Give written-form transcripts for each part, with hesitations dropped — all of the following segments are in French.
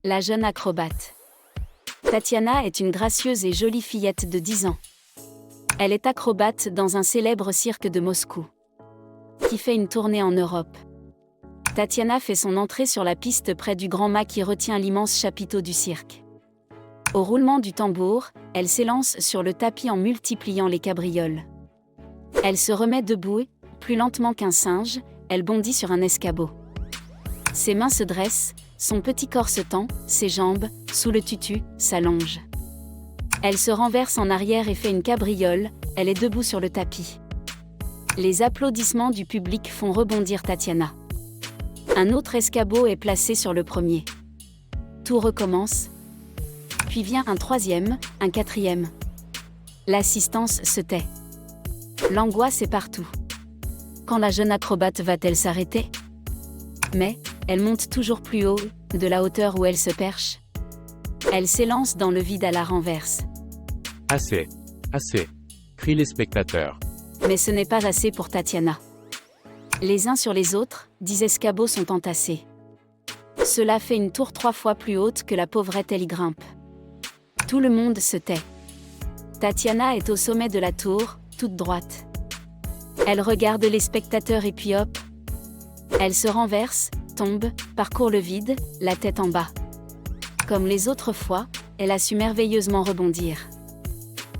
La jeune acrobate. Tatiana est une gracieuse et jolie fillette de 10 ans. Elle est acrobate dans un célèbre cirque de Moscou, qui fait une tournée en Europe. Tatiana fait son entrée sur la piste près du grand mât qui retient l'immense chapiteau du cirque. Au roulement du tambour, elle s'élance sur le tapis en multipliant les cabrioles. Elle se remet debout et, plus lentement qu'un singe, elle bondit sur un escabeau. Ses mains se dressent, son petit corps se tend, ses jambes, sous le tutu, s'allongent. Elle se renverse en arrière et fait une cabriole, elle est debout sur le tapis. Les applaudissements du public font rebondir Tatiana. Un autre escabeau est placé sur le premier. Tout recommence. Puis vient un troisième, un quatrième. L'assistance se tait. L'angoisse est partout. Quand la jeune acrobate va-t-elle s'arrêter? Mais, elle monte toujours plus haut, de la hauteur où elle se perche. Elle s'élance dans le vide à la renverse. Assez. Assez. Crient les spectateurs. Mais ce n'est pas assez pour Tatiana. Les uns sur les autres, 10 escabeaux sont entassés. Cela fait une tour 3 fois plus haute que la pauvrette elle y grimpe. Tout le monde se tait. Tatiana est au sommet de la tour, toute droite. Elle regarde les spectateurs et puis hop. Elle se renverse, tombe, parcourt le vide, la tête en bas. Comme les autres fois, elle a su merveilleusement rebondir.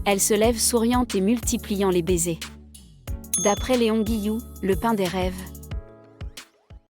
Elle se lève souriante et multipliant les baisers. D'après Léon Guillou, Le pain des rêves.